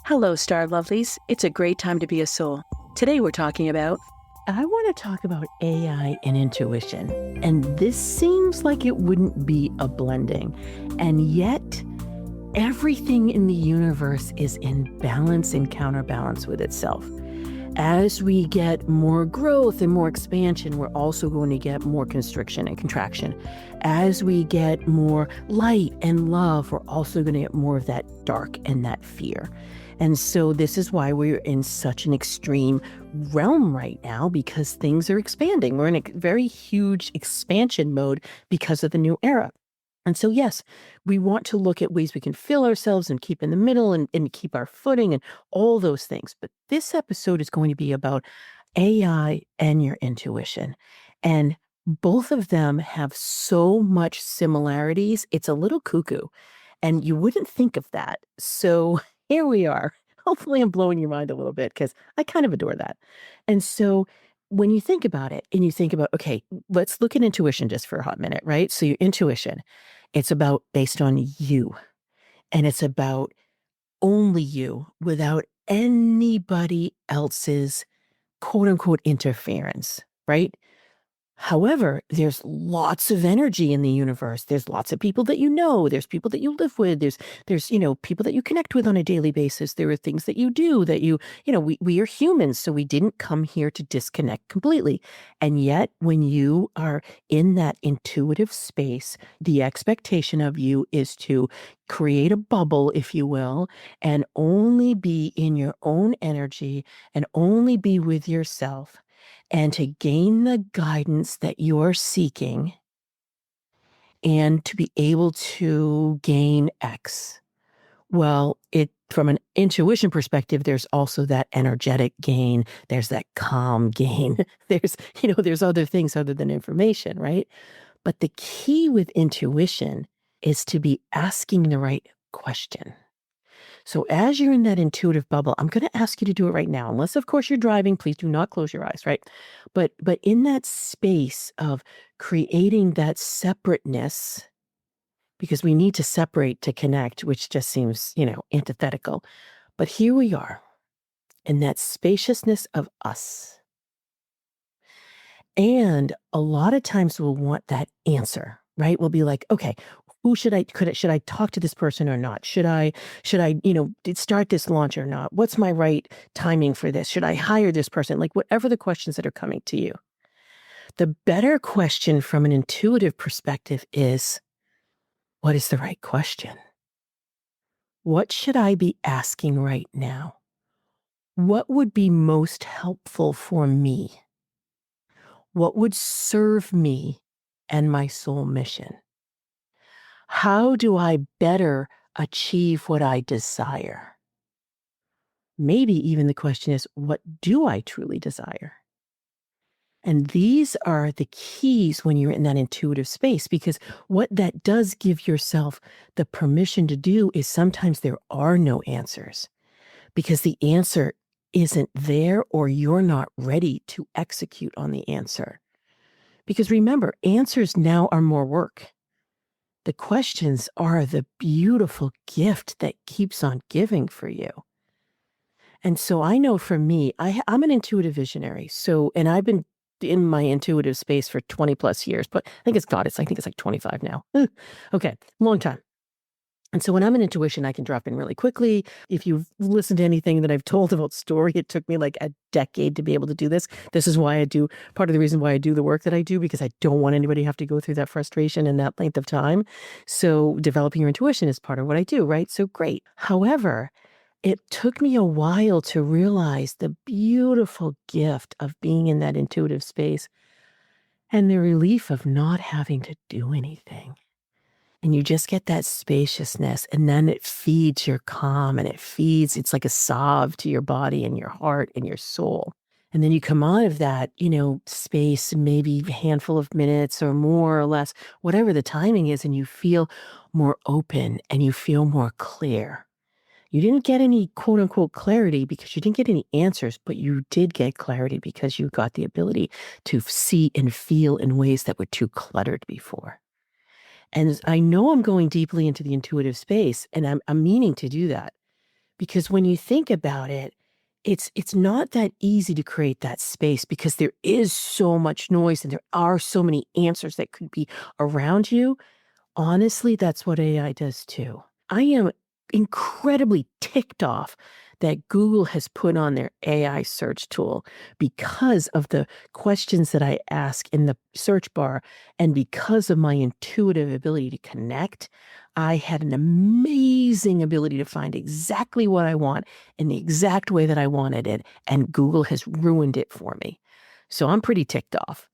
Hello, Star Lovelies. It's a great time to be a soul. Today we're talking about. I want to talk about AI and intuition. And this seems like it wouldn't be a blending. And yet, everything in the universe is in balance and counterbalance with itself. As we get more growth and more expansion, we're also going to get more constriction and contraction. As we get more light and love, we're also going to get more of that dark and that fear. And so this is why we're in such an extreme realm right now, because things are expanding. We're in a very huge expansion mode because of the new era. And so, yes, we want to look at ways we can fill ourselves and keep in the middle and keep our footing and all those things. But this episode is going to be about AI and your intuition. And both of them have so much similarities. It's a little cuckoo. And you wouldn't think of that. So here we are. Hopefully, I'm blowing your mind a little bit because I kind of adore that. And so when you think about it and you think about, okay, let's look at intuition just for a hot minute, right? So your intuition, it's about based on you, and it's about only you without anybody else's quote unquote interference, right? However, there's lots of energy in the universe. There's lots of people that you know. There's people that you live with. There's people that you connect with on a daily basis. There are things that you do that we are humans, so we didn't come here to disconnect completely. And yet, when you are in that intuitive space, the expectation of you is to create a bubble, if you will, and only be in your own energy and only be with yourself and to gain the guidance that you're seeking and to be able to gain X. Well, from an intuition perspective, there's also that energetic gain. There's that calm gain. There's other things other than information, right? But the key with intuition is to be asking the right question. So as you're in that intuitive bubble, I'm going to ask you to do it right now. Unless, of course, you're driving, please do not close your eyes, right? But in that space of creating that separateness, because we need to separate to connect, which just seems, antithetical. But here we are in that spaciousness of us. And a lot of times we'll want that answer, right? We'll be like, okay, should I talk to this person or not? Should I, start this launch or not? What's my right timing for this? Should I hire this person? Like whatever the questions that are coming to you. The better question from an intuitive perspective is, what is the right question? What should I be asking right now? What would be most helpful for me? What would serve me and my soul mission? How do I better achieve what I desire? Maybe even the question is, what do I truly desire? And these are the keys when you're in that intuitive space, because what that does give yourself the permission to do is sometimes there are no answers because the answer isn't there or you're not ready to execute on the answer. Because remember, answers now are more work. The questions are the beautiful gift that keeps on giving for you. And so I know for me, I'm an intuitive visionary. And I've been in my intuitive space for 20 plus years, but I think it's like 25 now. Okay, long time. And so when I'm in intuition, I can drop in really quickly. If you've listened to anything that I've told about story, it took me like a decade to be able to do this. This is why part of the reason why I do the work that I do, because I don't want anybody to have to go through that frustration and that length of time. So developing your intuition is part of what I do, right? So great. However, it took me a while to realize the beautiful gift of being in that intuitive space and the relief of not having to do anything. And you just get that spaciousness, and then it feeds your calm and it's like a salve to your body and your heart and your soul. And then you come out of that, space, maybe a handful of minutes or more or less, whatever the timing is, and you feel more open and you feel more clear. You didn't get any quote unquote clarity because you didn't get any answers, but you did get clarity because you got the ability to see and feel in ways that were too cluttered before. And I know I'm going deeply into the intuitive space, and I'm meaning to do that Because when you think about it, it's not that easy to create that space because there is so much noise and there are so many answers that could be around you. Honestly, that's what AI does too. I am incredibly ticked off that Google has put on their AI search tool because of the questions that I ask in the search bar and because of my intuitive ability to connect. I had an amazing ability to find exactly what I want in the exact way that I wanted it, and Google has ruined it for me. So I'm pretty ticked off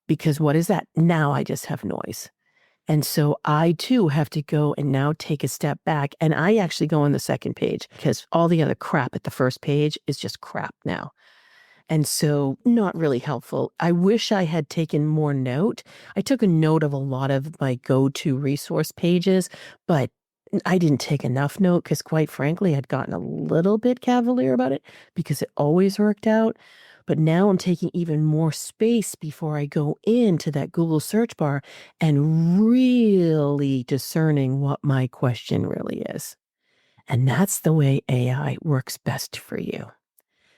because what is that? Now I just have noise. And so I too have to go and now take a step back. And I actually go on the second page because all the other crap at the first page is just crap now. And so not really helpful. I wish I had taken more note. I took a note of a lot of my go-to resource pages, but I didn't take enough note because quite frankly, I'd gotten a little bit cavalier about it because it always worked out. But now I'm taking even more space before I go into that Google search bar and really discerning what my question really is. And that's the way AI works best for you.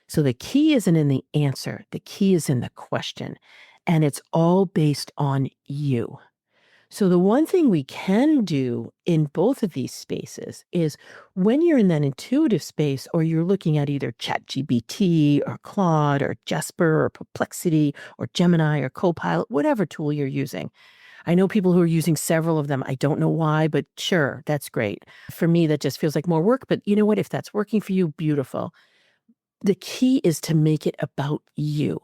So the key isn't in the answer, the key is in the question. And it's all based on you. So the one thing we can do in both of these spaces is when you're in that intuitive space or you're looking at either ChatGPT or Claude or Jasper or Perplexity or Gemini or Copilot, whatever tool you're using. I know people who are using several of them. I don't know why, but sure, that's great. For me, that just feels like more work. But you know what? If that's working for you, beautiful. The key is to make it about you.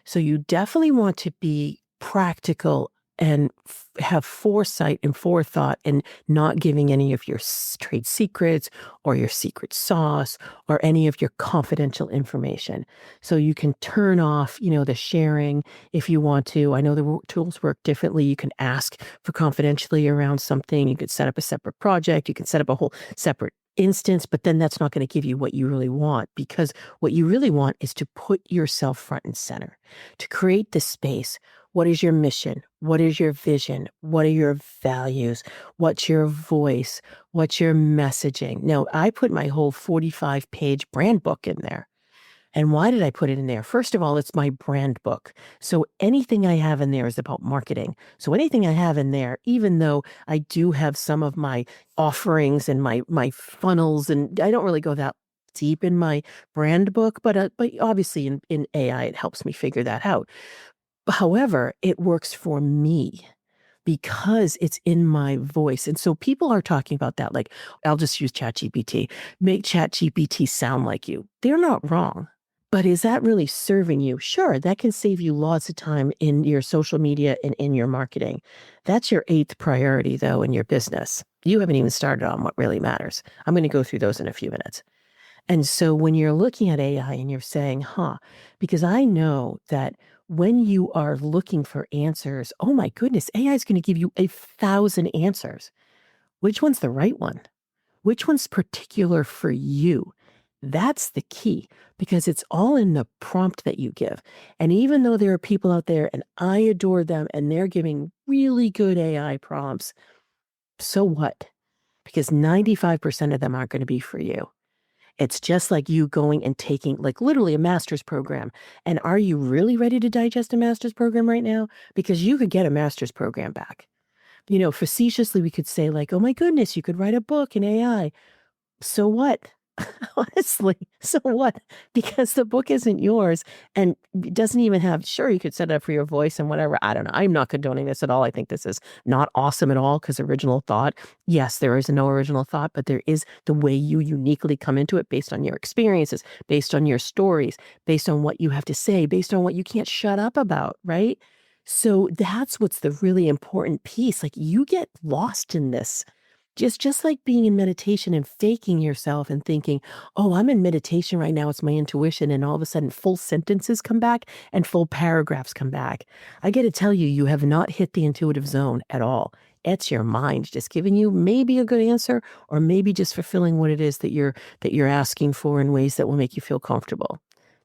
So you definitely want to be practical and have foresight and forethought and not giving any of your trade secrets or your secret sauce or any of your confidential information. So you can turn off, the sharing if you want to. I know the tools work differently. You can ask for confidentially around something. You could set up a separate project. You can set up a whole separate instance, but then that's not going to give you what you really want, because what you really want is to put yourself front and center, to create this space. What is your mission? What is your vision? What are your values? What's your voice? What's your messaging? Now, I put my whole 45-page brand book in there. And why did I put it in there? First of all, it's my brand book. So anything I have in there is about marketing. So anything I have in there, even though I do have some of my offerings and my funnels, and I don't really go that deep in my brand book, but obviously in AI, it helps me figure that out. However, it works for me because it's in my voice. And so people are talking about that. Like, I'll just use ChatGPT. Make ChatGPT sound like you. They're not wrong. But is that really serving you? Sure, that can save you lots of time in your social media and in your marketing. That's your 8th priority, though, in your business. You haven't even started on what really matters. I'm going to go through those in a few minutes. And so when you're looking at AI and you're saying, because I know that when you are looking for answers, oh my goodness, AI is going to give you 1,000 answers. Which one's the right one? Which one's particular for you? That's the key, because it's all in the prompt that you give. And even though there are people out there, and I adore them, and they're giving really good AI prompts, so what? Because 95% of them aren't going to be for you. It's just like you going and taking like literally a master's program. And are you really ready to digest a master's program right now? Because you could get a master's program back. Facetiously, we could say like, oh my goodness, you could write a book in AI. So what? Honestly, so what? Because the book isn't yours and it doesn't even have, sure, you could set it up for your voice and whatever. I don't know. I'm not condoning this at all. I think this is not awesome at all because original thought, yes, there is no original thought, but there is the way you uniquely come into it based on your experiences, based on your stories, based on what you have to say, based on what you can't shut up about, right? So that's what's the really important piece. Like you get lost in this. Just like being in meditation and faking yourself and thinking, oh, I'm in meditation right now. It's my intuition. And all of a sudden full sentences come back and full paragraphs come back. I got to tell you, you have not hit the intuitive zone at all. It's your mind just giving you maybe a good answer or maybe just fulfilling what it is that you're asking for in ways that will make you feel comfortable.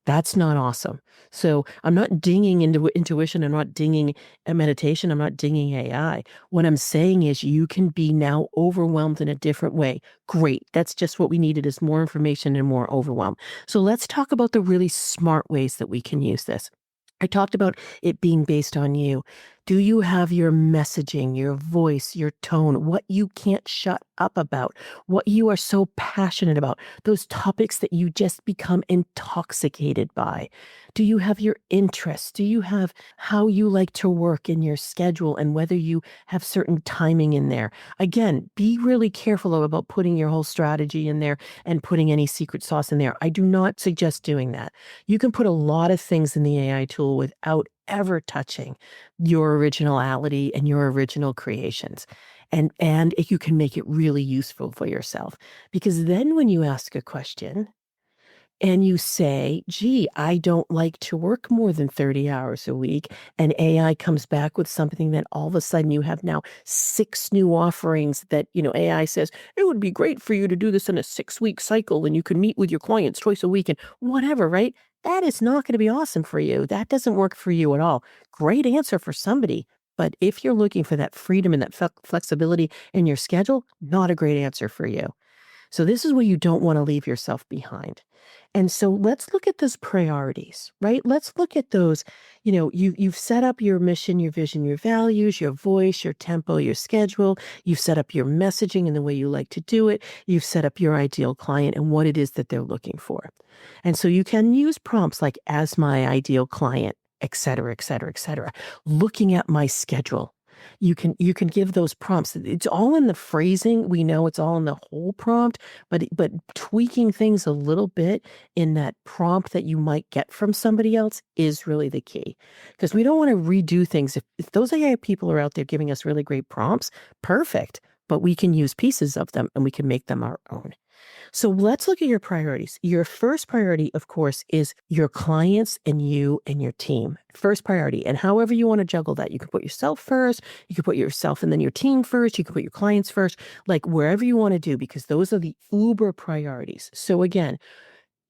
That's not awesome. So I'm not dinging into intuition. I'm not dinging a meditation. I'm not dinging AI. What I'm saying is you can be now overwhelmed in a different way. Great. That's just what we needed is more information and more overwhelm. So let's talk about the really smart ways that we can use this. I talked about it being based on you. Do you have your messaging, your voice, your tone, what you can't shut up about, what you are so passionate about, those topics that you just become intoxicated by? Do you have your interests? Do you have how you like to work in your schedule and whether you have certain timing in there? Again, be really careful about putting your whole strategy in there and putting any secret sauce in there. I do not suggest doing that. You can put a lot of things in the AI tool without ever touching your originality and your original creations. And you can make it really useful for yourself. Because then when you ask a question and you say, gee, I don't like to work more than 30 hours a week, and AI comes back with something that all of a sudden you have now 6 new offerings that, AI says, it would be great for you to do this in a 6-week cycle and you can meet with your clients twice a week and whatever, right? That is not going to be awesome for you. That doesn't work for you at all. Great answer for somebody. But if you're looking for that freedom and that flexibility in your schedule, not a great answer for you. So this is where you don't want to leave yourself behind. And so let's look at those priorities, right? Let's look at those, you've set up your mission, your vision, your values, your voice, your tempo, your schedule. You've set up your messaging and the way you like to do it. You've set up your ideal client and what it is that they're looking for. And so you can use prompts like as my ideal client, et cetera, et cetera, et cetera. Looking at my schedule. You can give those prompts. It's all in the phrasing. We know it's all in the whole prompt, but tweaking things a little bit in that prompt that you might get from somebody else is really the key. Because we don't want to redo things. If those AI people are out there giving us really great prompts, perfect. But we can use pieces of them and we can make them our own. So let's look at your priorities. Your first priority, of course, is your clients and you and your team. First priority. And however you want to juggle that, you can put yourself first, you can put yourself and then your team first, you can put your clients first, like wherever you want to do, because those are the uber priorities. So again,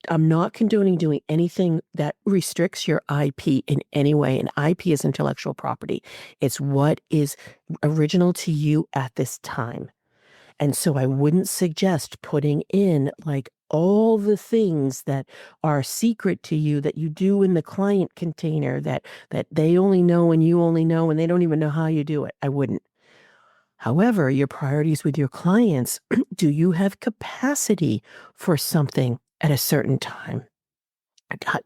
I'm not condoning doing anything that restricts your IP in any way. And IP is intellectual property. It's what is original to you at this time. And so I wouldn't suggest putting in like all the things that are secret to you that you do in the client container that they only know and you only know and they don't even know how you do it. I wouldn't. However, your priorities with your clients, do you have capacity for something at a certain time?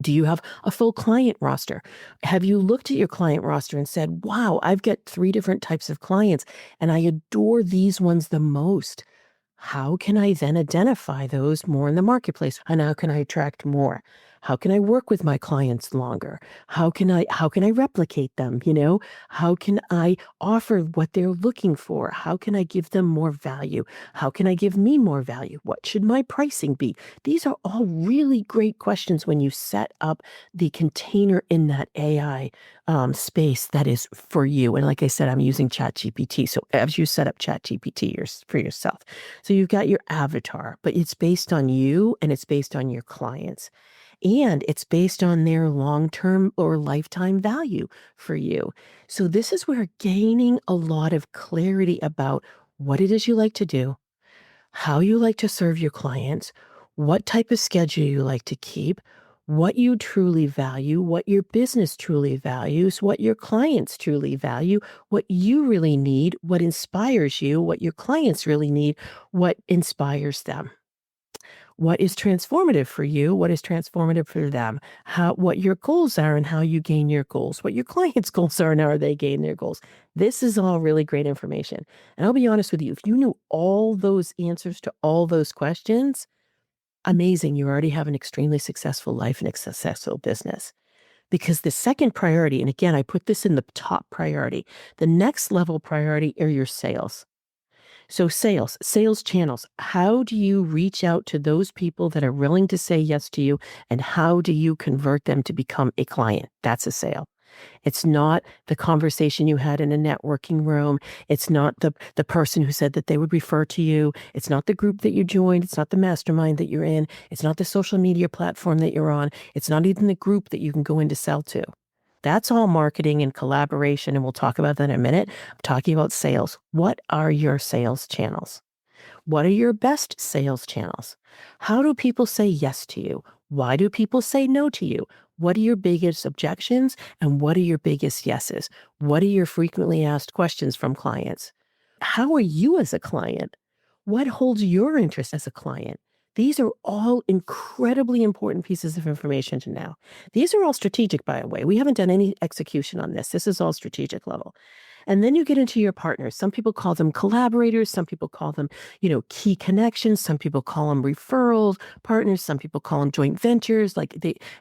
Do you have a full client roster? Have you looked at your client roster and said, wow, I've got 3 different types of clients and I adore these ones the most? How can I then identify those more in the marketplace? And how can I attract more? How can I work with my clients longer? How can I replicate them? How can I offer what they're looking for? How can I give them more value? How can I give me more value? What should my pricing be? These are all really great questions when you set up the container in that AI space that is for you. And like I said, I'm using ChatGPT. So as you set up ChatGPT for yourself, so you've got your avatar, but it's based on you and it's based on your clients. And it's based on their long-term or lifetime value for you. So this is where gaining a lot of clarity about what it is you like to do, how you like to serve your clients, what type of schedule you like to keep, what you truly value, what your business truly values, what your clients truly value, what you really need, what inspires you, what your clients really need, what inspires them. What is transformative for you? What is transformative for them? What your goals are and how you gain your goals, what your clients' goals are and how they gain their goals. This is all really great information. And I'll be honest with you, if you knew all those answers to all those questions, amazing. You already have an extremely successful life and a successful business. Because the second priority, and again, I put this in the top priority, the next level priority are your sales. So sales channels, how do you reach out to those people that are willing to say yes to you? And how do you convert them to become a client? That's a sale. It's not the conversation you had in a networking room. It's not the person who said that they would refer to you. It's not the group that you joined. It's not the mastermind that you're in. It's not the social media platform that you're on. It's not even the group that you can go in to sell to. That's all marketing and collaboration, and we'll talk about that in a minute. I'm talking about sales. What are your sales channels? What are your best sales channels? How do people say yes to you? Why do people say no to you? What are your biggest objections and what are your biggest yeses? What are your frequently asked questions from clients? How are you as a client? What holds your interest as a client? These are all incredibly important pieces of information to know. These are all strategic, by the way. We haven't done any execution on this. This is all strategic level. And then you get into your partners. Some people call them collaborators. Some people call them, key connections. Some people call them referrals, partners. Some people call them joint ventures.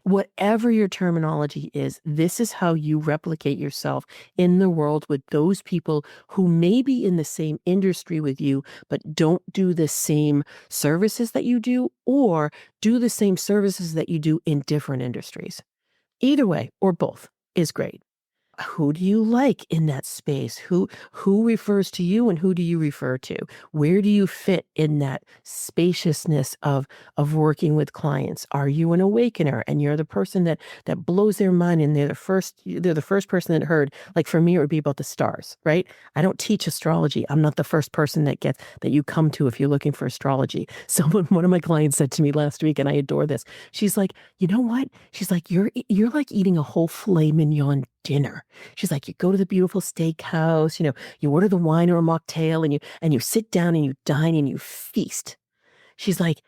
Whatever your terminology is, this is how you replicate yourself in the world with those people who may be in the same industry with you, but don't do the same services that you do or do the same services that you do in different industries. Either way, or both, is great. Who do you like in that space? Who refers to you and who do you refer to? Where do you fit in that spaciousness of working with clients? Are you an awakener and you're the person that blows their mind and they're the first person that heard? Like for me, it would be about the stars, right? I don't teach astrology. I'm not the first person that you come to if you're looking for astrology. One of my clients said to me last week, and I adore this. She's like, you know what? She's like, you're like eating a whole filet mignon dinner. She's like, you go to the beautiful steakhouse, you order the wine or a mocktail and you sit down and you dine and you feast. She's like,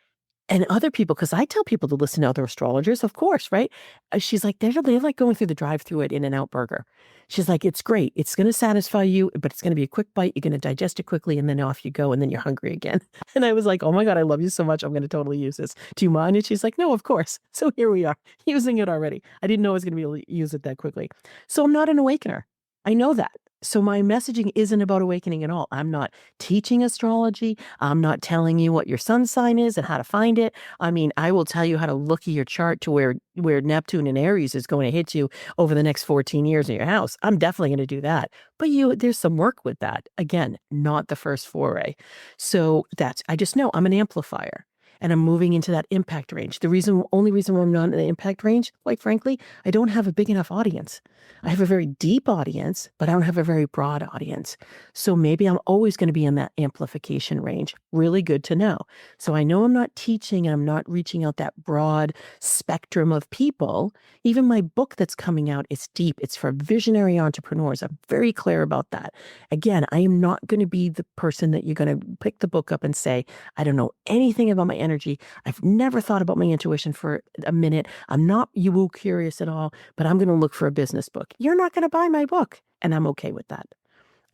and other people, because I tell people to listen to other astrologers, of course, right? She's like, they're like going through the drive-through at In-N-Out Burger. She's like, it's great. It's going to satisfy you, but it's going to be a quick bite. You're going to digest it quickly, and then off you go, and then you're hungry again. And I was like, oh my God, I love you so much. I'm going to totally use this. Do you mind? And she's like, no, of course. So here we are, using it already. I didn't know I was going to be able to use it that quickly. So I'm not an awakener. I know that. So my messaging isn't about awakening at all. I'm not teaching astrology. I'm not telling you what your sun sign is and how to find it. I mean, I will tell you how to look at your chart to where Neptune and Aries is going to hit you over the next 14 years in your house. I'm definitely going to do that. But there's some work with that. Again, not the first foray. So I just know I'm an amplifier. And I'm moving into that impact range. Only reason why I'm not in the impact range, quite frankly, I don't have a big enough audience. I have a very deep audience, but I don't have a very broad audience. So maybe I'm always going to be in that amplification range. Really good to know. So I know I'm not teaching and I'm not reaching out that broad spectrum of people. Even my book that's coming out is deep. It's for visionary entrepreneurs. I'm very clear about that. Again, I am not going to be the person that you're going to pick the book up and say, I don't know anything about my energy. I've never thought about my intuition for a minute. I'm not you curious at all, but I'm going to look for a business book. You're not going to buy my book, and I'm okay with that.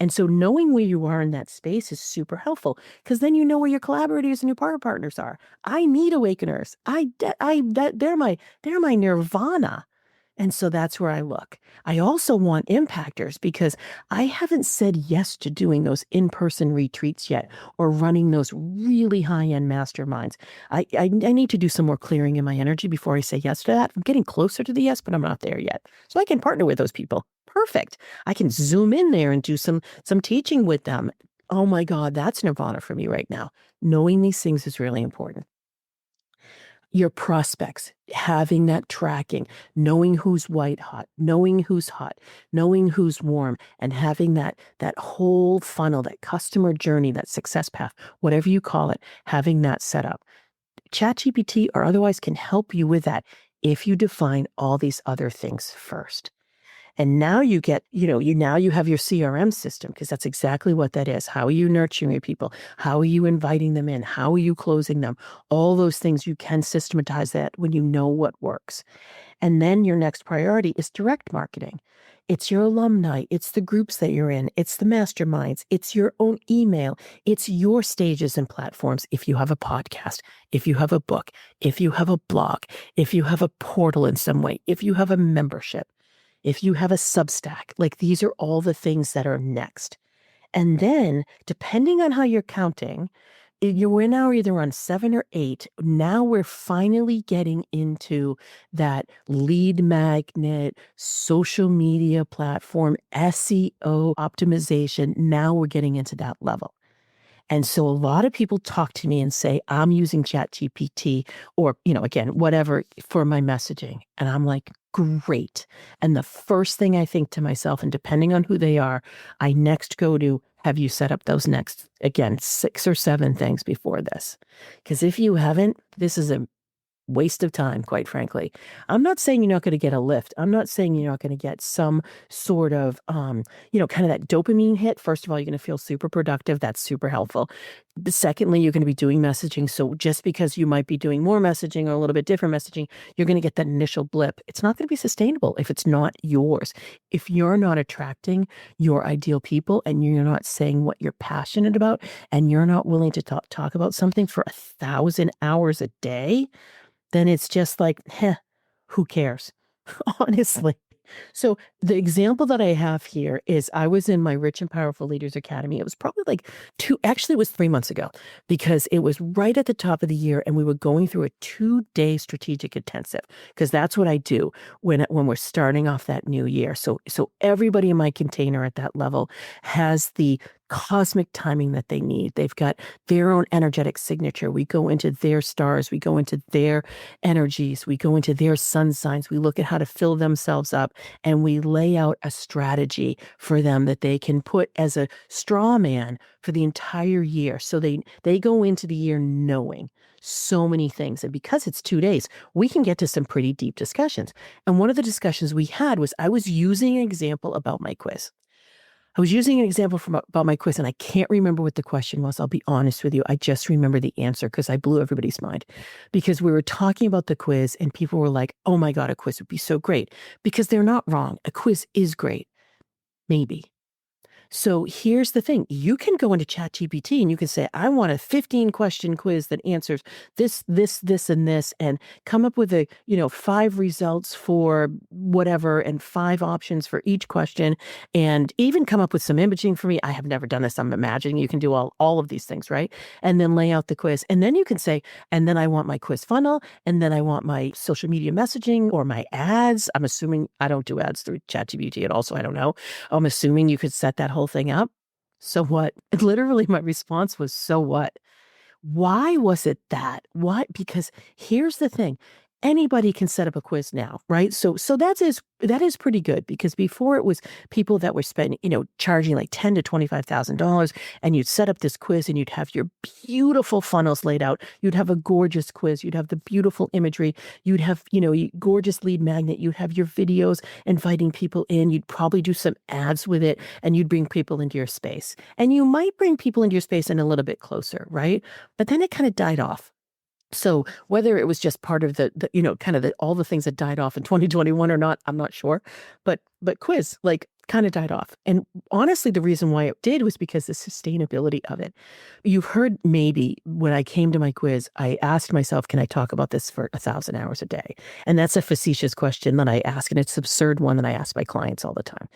And so knowing where you are in that space is super helpful because then you know where your collaborators and your partners are. I need awakeners. They're my nirvana. And so that's where I look. I also want impactors because I haven't said yes to doing those in-person retreats yet or running those really high-end masterminds. I need to do some more clearing in my energy before I say yes to that. I'm getting closer to the yes, but I'm not there yet. So I can partner with those people. Perfect. I can zoom in there and do some teaching with them. Oh my God, that's nirvana for me right now. Knowing these things is really important. Your prospects, having that tracking, knowing who's white hot, knowing who's warm, and having that whole funnel, that customer journey, that success path, whatever you call it, having that set up. ChatGPT or otherwise can help you with that if you define all these other things first. And now you get, you have your CRM system because that's exactly what that is. How are you nurturing your people? How are you inviting them in? How are you closing them? All those things, you can systematize that when you know what works. And then your next priority is direct marketing. It's your alumni. It's the groups that you're in. It's the masterminds. It's your own email. It's your stages and platforms. If you have a podcast, if you have a book, if you have a blog, if you have a portal in some way, if you have a membership, if you have a Substack, like these are all the things that are next. And then, depending on how you're counting, We're now either on 7 or 8. Now we're finally getting into that lead magnet, social media platform, SEO optimization. Now we're getting into that level. And so a lot of people talk to me and say, I'm using ChatGPT or, again, whatever for my messaging. And I'm like, great. And the first thing I think to myself, and depending on who they are, I next go to, have you set up those next, again, 6 or 7 things before this? Because if you haven't, this is a waste of time, quite frankly. I'm not saying you're not going to get a lift. I'm not saying you're not going to get some sort of, kind of that dopamine hit. First of all, you're going to feel super productive. That's super helpful. Secondly, you're going to be doing messaging. So just because you might be doing more messaging or a little bit different messaging, you're going to get that initial blip. It's not going to be sustainable if it's not yours. If you're not attracting your ideal people and you're not saying what you're passionate about and you're not willing to talk about something for 1,000 hours a day, then it's just like, who cares? Honestly. So the example that I have here is I was in my Rich and Powerful Leaders Academy. It was probably like it was 3 months ago because it was right at the top of the year and we were going through a 2-day strategic intensive because that's what I do when we're starting off that new year. So everybody in my container at that level has the cosmic timing that they need. They've got their own energetic signature. We go into their stars, we go into their energies, we go into their sun signs, we look at how to fill themselves up, and we lay out a strategy for them that they can put as a straw man for the entire year. So they go into the year knowing so many things. And because it's 2 days, we can get to some pretty deep discussions. And one of the discussions we had was I was using an example about my quiz. I was using an example about my quiz, and I can't remember what the question was. I'll be honest with you. I just remember the answer because I blew everybody's mind. Because we were talking about the quiz, and people were like, oh my God, a quiz would be so great. Because they're not wrong. A quiz is great. Maybe. So here's the thing. You can go into ChatGPT and you can say, I want a 15-question quiz that answers this, and this, and come up with 5 results for whatever and 5 options for each question, and even come up with some imaging for me. I have never done this. I'm imagining you can do all of these things, right? And then lay out the quiz. And then you can say, and then I want my quiz funnel, and then I want my social media messaging or my ads. I'm assuming I don't do ads through ChatGPT at all, so I don't know. I'm assuming you could set that whole thing up. So what? Literally, my response was, so what? Why was it that? Why? Because here's the thing. Anybody can set up a quiz now, right? So that is pretty good because before it was people that were spending, charging like $10,000 to $25,000, and you'd set up this quiz and you'd have your beautiful funnels laid out. You'd have a gorgeous quiz. You'd have the beautiful imagery. You'd have, gorgeous lead magnet. You'd have your videos inviting people in. You'd probably do some ads with it, and you'd bring people into your space. And you might bring people into your space in a little bit closer, right? But then it kind of died off. So whether it was just part of the all the things that died off in 2021 or not, I'm not sure. But quiz kind of died off. And honestly, the reason why it did was because the sustainability of it. You've heard maybe when I came to my quiz, I asked myself, can I talk about this for 1,000 hours a day? And that's a facetious question that I ask. And it's an absurd one that I ask my clients all the time.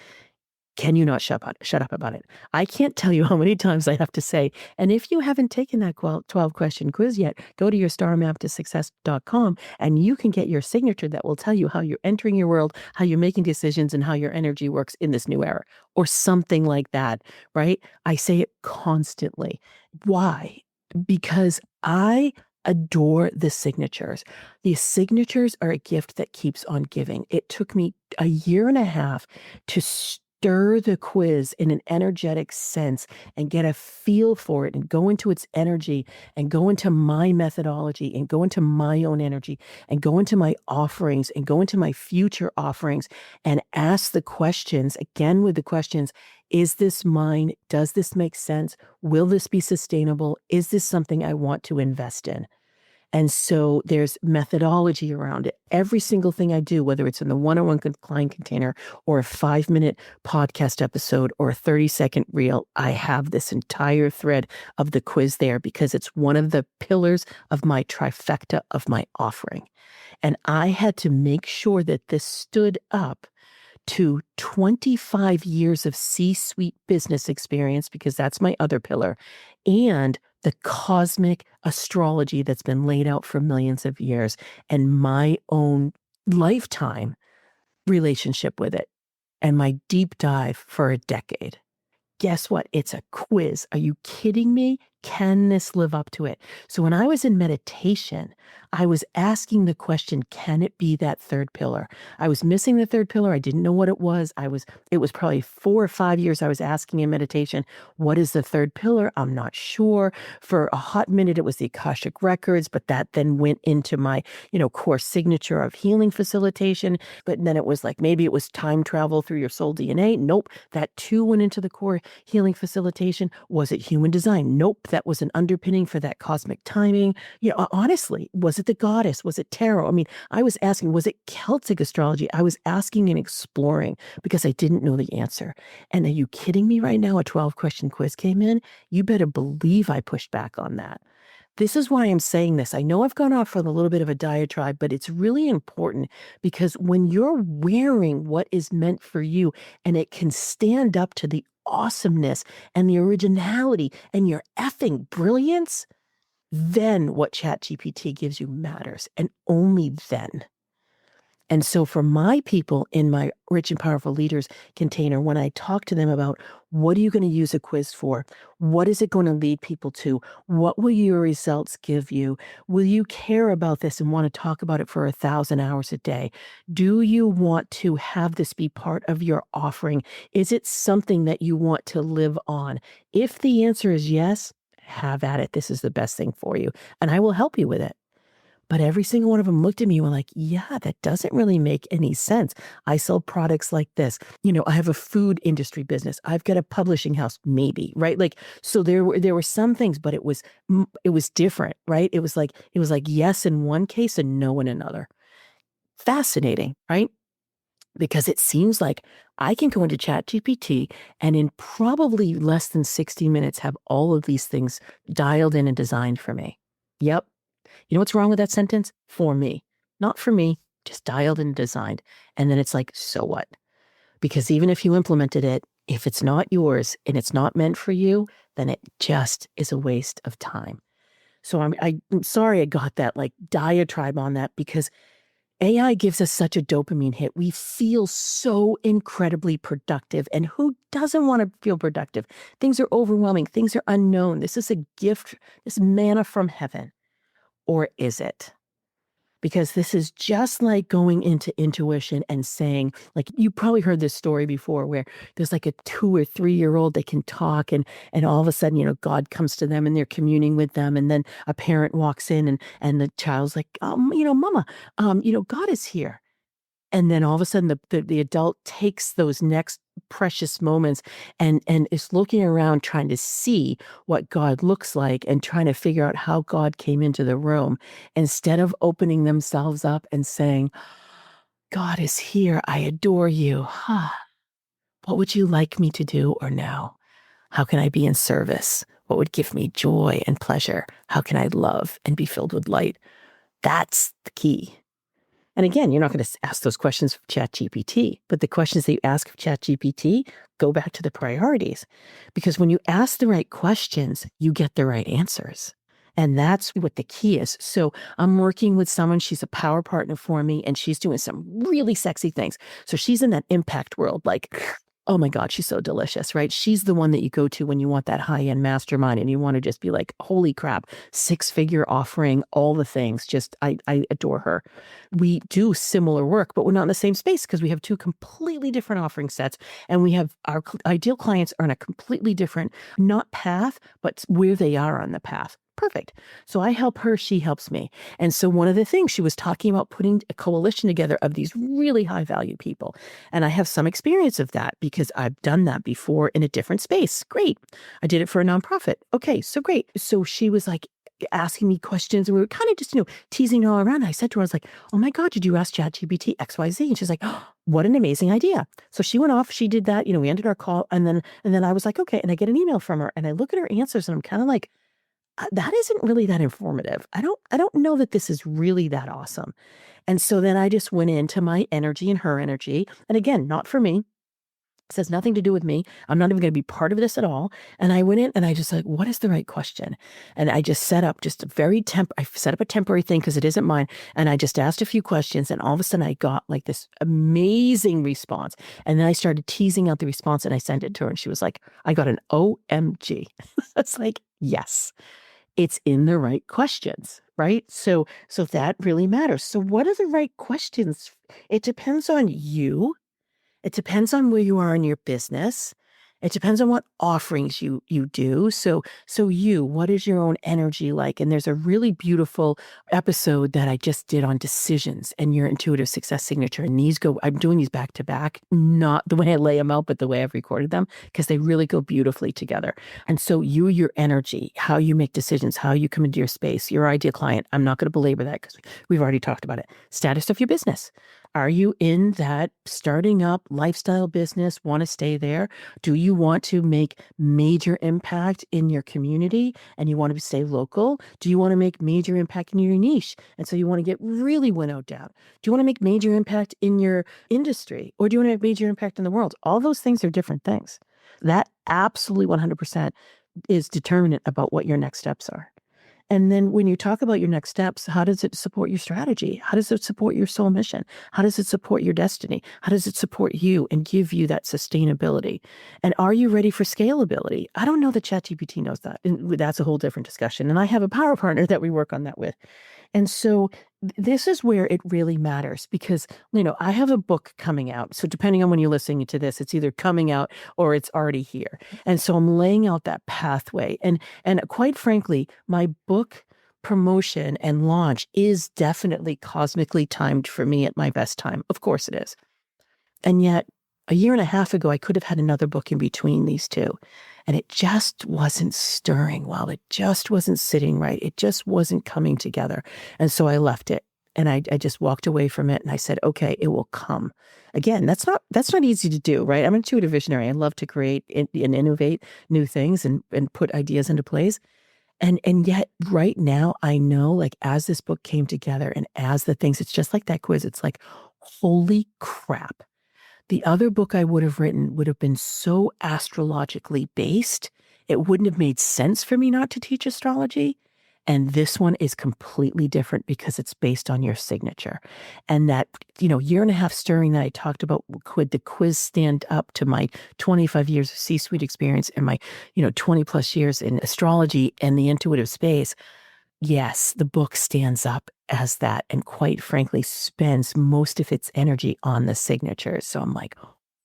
Can you not shut up about it? I can't tell you how many times I have to say, and if you haven't taken that 12-question quiz yet, go to your starmaptosuccess.com and you can get your signature that will tell you how you're entering your world, how you're making decisions, and how your energy works in this new era, or something like that, right? I say it constantly. Why? Because I adore the signatures. These signatures are a gift that keeps on giving. It took me a year and a half to stir the quiz in an energetic sense and get a feel for it and go into its energy and go into my methodology and go into my own energy and go into my offerings and go into my future offerings and ask the questions, again with the questions, is this mine? Does this make sense? Will this be sustainable? Is this something I want to invest in? And so there's methodology around it. Every single thing I do, whether it's in the one-on-one client container or a 5-minute podcast episode or a 30-second reel, I have this entire thread of the quiz there because it's one of the pillars of my trifecta of my offering. And I had to make sure that this stood up to 25 years of C-suite business experience, because that's my other pillar, and the cosmic astrology that's been laid out for millions of years and my own lifetime relationship with it and my deep dive for a decade. Guess what? It's a quiz. Are you kidding me? Can this live up to it? So when I was in meditation, I was asking the question, can it be that third pillar? I was missing the third pillar. I didn't know what it was. It was probably 4 or 5 years I was asking in meditation, what is the third pillar? I'm not sure. For a hot minute, it was the Akashic records, but that then went into my, core signature of healing facilitation. But then it was like, maybe it was time travel through your soul DNA. Nope. That too went into the core healing facilitation. Was it human design? Nope. That was an underpinning for that cosmic timing. Honestly, was it the goddess? Was it tarot? I mean, I was asking, was it Celtic astrology? I was asking and exploring because I didn't know the answer. And are you kidding me right now? A 12-question quiz came in. You better believe I pushed back on that. This is why I'm saying this. I know I've gone off on a little bit of a diatribe, but it's really important because when you're wearing what is meant for you and it can stand up to the awesomeness and the originality and your effing brilliance, then what ChatGPT gives you matters, and only then. And so for my people in my Rich and Powerful Leaders container, when I talk to them about what are you going to use a quiz for? What is it going to lead people to? What will your results give you? Will you care about this and want to talk about it for 1,000 hours a day? Do you want to have this be part of your offering? Is it something that you want to live on? If the answer is yes, have at it. This is the best thing for you. And I will help you with it. But every single one of them looked at me and were like, yeah, that doesn't really make any sense. I sell products like this. I have a food industry business. I've got a publishing house, maybe, right? Like, so there were some things, but it was different, right? It was like yes in one case and no in another. Fascinating, right? Because it seems like I can go into ChatGPT and in probably less than 60 minutes have all of these things dialed in and designed for me. Yep. You know what's wrong with that sentence? For me. Not for me, just dialed and designed. And then it's like, so what? Because even if you implemented it, if it's not yours and it's not meant for you, then it just is a waste of time. So I'm sorry I got that like diatribe on that because AI gives us such a dopamine hit. We feel so incredibly productive. And who doesn't want to feel productive? Things are overwhelming. Things are unknown. This is a gift, this manna from heaven. Or is it? Because this is just like going into intuition and saying, like, you probably heard this story before where there's like a 2 or 3-year-old that can talk and all of a sudden, God comes to them and they're communing with them. And then a parent walks in and the child's like, mama, God is here. And then all of a sudden the adult takes those next precious moments and is looking around trying to see what God looks like and trying to figure out how God came into the room instead of opening themselves up and saying, God is here. I adore you. What would you like me to do or now? How can I be in service? What would give me joy and pleasure? How can I love and be filled with light? That's the key. And again, you're not going to ask those questions of ChatGPT, but the questions that you ask of ChatGPT go back to the priorities. Because when you ask the right questions, you get the right answers. And that's what the key is. So I'm working with someone, she's a power partner for me, and she's doing some really sexy things. So she's in that impact world, like, oh my God, she's so delicious, right? She's the one that you go to when you want that high-end mastermind and you want to just be like, holy crap, 6-figure offering, all the things. Just, I adore her. We do similar work, but we're not in the same space because we have 2 completely different offering sets. And we have our ideal clients are on a completely different, not path, but where they are on the path. Perfect. So I help her, she helps me. And so one of the things she was talking about putting a coalition together of these really high value people. And I have some experience of that because I've done that before in a different space. Great. I did it for a nonprofit. Okay, so great. So she was like asking me questions and we were kind of just, teasing all around. I said to her, I was like, oh my God, did you ask ChatGPT XYZ? And she's like, oh, what an amazing idea. So she went off, she did that, we ended our call and then I was like, okay. And I get an email from her and I look at her answers and I'm kind of like, that isn't really that informative. I don't know that this is really that awesome. And so then I just went into my energy and her energy. And again, not for me, This has nothing to do with me. I'm not even going to be part of this at all. And I went in and I just like, what is the right question? And I just set up just a I set up a temporary thing because it isn't mine. And I just asked a few questions and all of a sudden I got like this amazing response. And then I started teasing out the response and I sent it to her and she was like, I got an OMG. It's like, yes, it's in the right questions, right? So that really matters. So what are the right questions? It depends on you. It depends on where you are in your business. It depends on what offerings you do. What is your own energy like? And there's a really beautiful episode that I just did on decisions and your intuitive success signature. And I'm doing these back to back, not the way I lay them out, but the way I've recorded them, because they really go beautifully together. And so your energy, how you make decisions, how you come into your space, your ideal client. I'm not going to belabor that because we've already talked about it. Status of your business. Are you in that starting up lifestyle business, want to stay there? Do you want to make major impact in your community and you want to stay local? Do you want to make major impact in your niche? And so you want to get really winnowed down. Do you want to make major impact in your industry or do you want to make major impact in the world? All those things are different things. That absolutely 100% is determinant about what your next steps are. And then when you talk about your next steps, how does it support your strategy? How does it support your soul mission? How does it support your destiny? How does it support you and give you that sustainability? And are you ready for scalability? I don't know that ChatGPT knows that. And that's a whole different discussion. And I have a power partner that we work on that with. And so this is where it really matters because, I have a book coming out. So depending on when you're listening to this, it's either coming out or it's already here. And so I'm laying out that pathway. And quite frankly, my book promotion and launch is definitely cosmically timed for me at my best time. Of course it is. And yet a year and a half ago, I could have had another book in between these two. And it just wasn't stirring well. It just wasn't sitting right. It just wasn't coming together. And so I left it and I just walked away from it and I said, okay, it will come. Again, that's not easy to do, right? I'm an intuitive visionary. I love to create and innovate new things and put ideas into place. And yet right now I know like as this book came together and as the things, it's just like that quiz. It's like, holy crap. The other book I would have written would have been so astrologically based, it wouldn't have made sense for me not to teach astrology. And this one is completely different because it's based on your signature. And that, year and a half stirring that I talked about, could the quiz stand up to my 25 years of C-suite experience and my, 20 plus years in astrology and the intuitive space? Yes, the book stands up as that and quite frankly spends most of its energy on the signatures. So I'm like,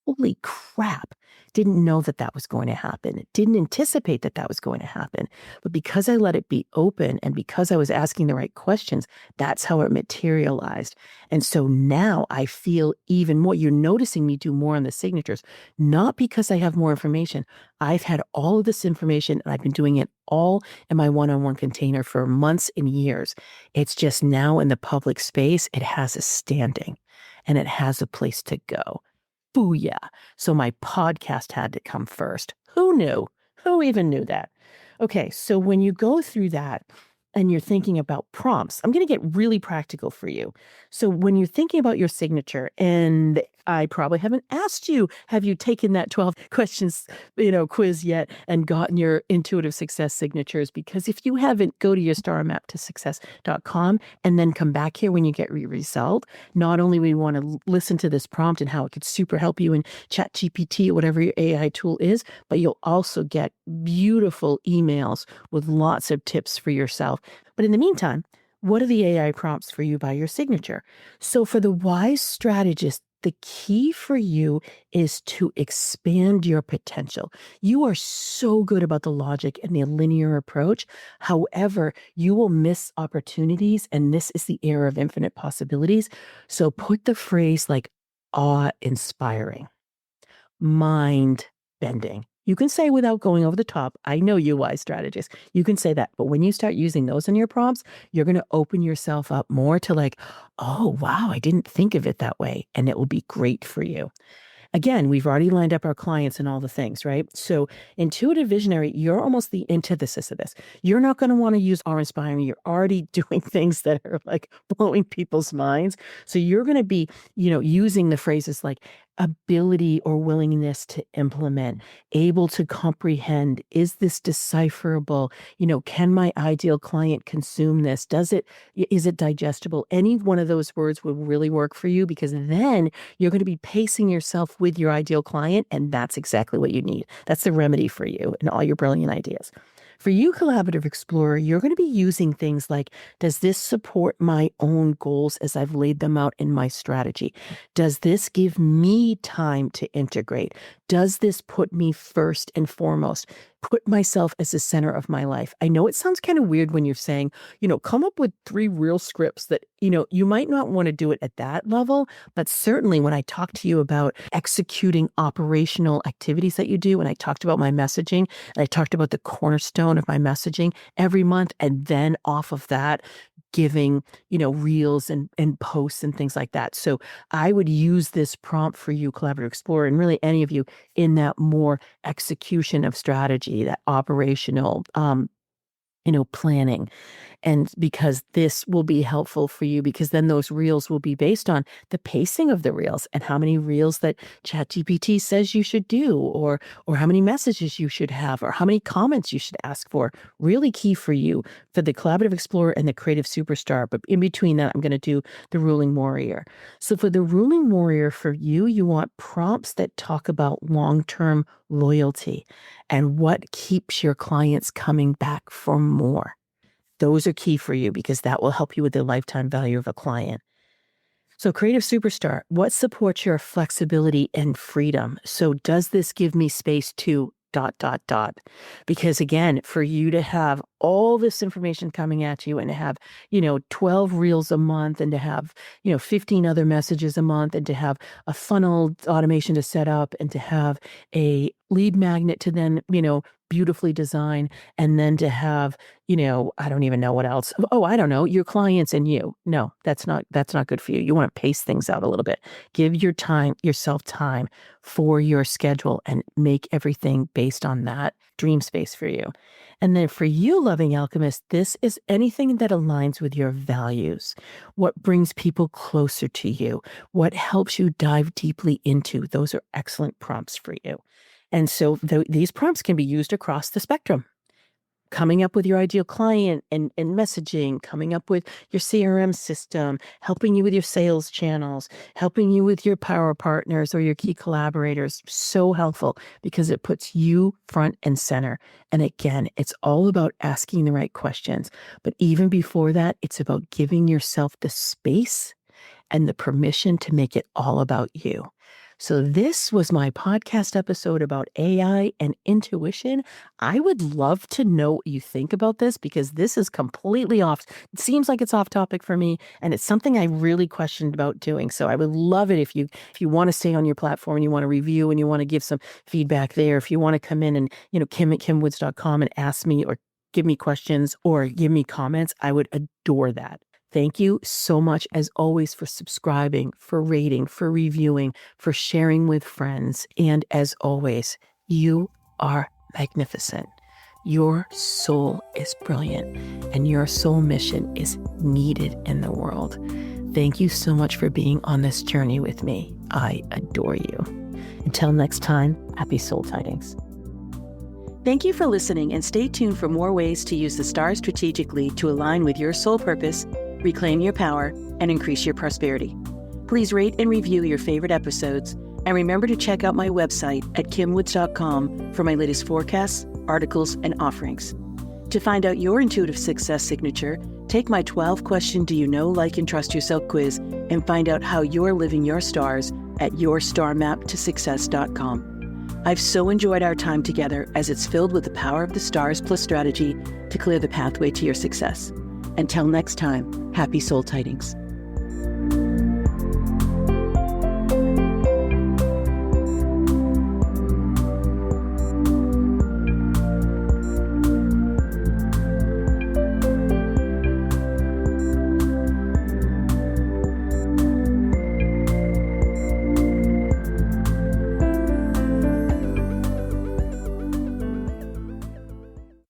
holy crap, didn't know that was going to happen. Didn't anticipate that was going to happen. But because I let it be open and because I was asking the right questions, that's how it materialized. And so now I feel even more, you're noticing me do more on the signatures, not because I have more information. I've had all of this information and I've been doing it all in my one-on-one container for months and years. It's just now in the public space, it has a standing and it has a place to go. Booyah. So my podcast had to come first. Who knew? Who even knew that? Okay, so when you go through that and you're thinking about prompts, I'm going to get really practical for you. So when you're thinking about your signature, and I probably haven't asked you, have you taken that 12 questions, quiz yet and gotten your intuitive success signatures? Because if you haven't, go to your starmaptosuccess.com and then come back here when you get your result. Not only we want to listen to this prompt and how it could super help you in ChatGPT or whatever your AI tool is, but you'll also get beautiful emails with lots of tips for yourself. But in the meantime, what are the AI prompts for you by your signature? So for the wise strategist, the key for you is to expand your potential. You are so good about the logic and the linear approach. However, you will miss opportunities, and this is the era of infinite possibilities. So put the phrase like awe-inspiring, mind-bending. You can say without going over the top, I know you wise strategists, you can say that. But when you start using those in your prompts, you're going to open yourself up more to like, oh, wow, I didn't think of it that way. And it will be great for you. Again, we've already lined up our clients and all the things, right? So intuitive visionary, you're almost the antithesis of this. You're not going to want to use awe-inspiring. You're already doing things that are like blowing people's minds. So you're going to be, using the phrases like ability or willingness to implement, able to comprehend, is this decipherable? Can my ideal client consume this? Is it digestible? Any one of those words would really work for you, because then you're going to be pacing yourself with your ideal client, and that's exactly what you need. That's the remedy for you and all your brilliant ideas. For you, Collaborative Explorer, you're going to be using things like, does this support my own goals as I've laid them out in my strategy? Does this give me time to integrate? Does this put me first and foremost? Put myself as the center of my life. I know it sounds kind of weird when you're saying, come up with 3 real scripts that, you might not want to do it at that level, but certainly when I talk to you about executing operational activities that you do, and I talked about my messaging, and I talked about the cornerstone of my messaging every month, and then off of that, giving, reels and posts and things like that. So I would use this prompt for you, Collaborative Explorer, and really any of you in that more execution of strategy, that operational, planning. And because this will be helpful for you, because then those reels will be based on the pacing of the reels and how many reels that ChatGPT says you should do, or how many messages you should have, or how many comments you should ask for. Really key for you for the Collaborative Explorer and the Creative Superstar. But in between that, I'm going to do the Ruling Warrior. So for the Ruling Warrior, for you, you want prompts that talk about long-term loyalty and what keeps your clients coming back for more. Those are key for you, because that will help you with the lifetime value of a client. So Creative Superstar, what supports your flexibility and freedom? So does this give me space to ... Because again, for you to have all this information coming at you and to have, 12 reels a month, and to have, 15 other messages a month, and to have a funnel automation to set up, and to have a lead magnet to then, beautifully design, and then to have, I don't even know what else. Oh, I don't know, your clients and you. No, that's not good for you. You want to pace things out a little bit. Give yourself time for your schedule, and make everything based on that dream space for you. And then for you, Loving Alchemist, this is anything that aligns with your values, what brings people closer to you, what helps you dive deeply into. Those are excellent prompts for you. And so these prompts can be used across the spectrum. Coming up with your ideal client and messaging, coming up with your CRM system, helping you with your sales channels, helping you with your power partners or your key collaborators. So helpful, because it puts you front and center. And again, it's all about asking the right questions. But even before that, it's about giving yourself the space and the permission to make it all about you. So this was my podcast episode about AI and intuition. I would love to know what you think about this, because this is completely off. It seems like it's off topic for me, and it's something I really questioned about doing. So I would love it if you want to stay on your platform and you want to review and you want to give some feedback there. If you want to come in and, Kim@kimwoods.com and ask me or give me questions or give me comments, I would adore that. Thank you so much, as always, for subscribing, for rating, for reviewing, for sharing with friends. And as always, you are magnificent. Your soul is brilliant, and your soul mission is needed in the world. Thank you so much for being on this journey with me. I adore you. Until next time, happy soul tidings. Thank you for listening, and stay tuned for more ways to use the stars strategically to align with your soul purpose, reclaim your power, and increase your prosperity. Please rate and review your favorite episodes, and remember to check out my website at kimwoods.com for my latest forecasts, articles, and offerings. To find out your intuitive success signature, take my 12-question Do You Know, Like, and Trust Yourself quiz and find out how you're living your stars at yourstarmaptosuccess.com. I've so enjoyed our time together, as it's filled with the power of the stars plus strategy to clear the pathway to your success. Until next time, happy soul tidings.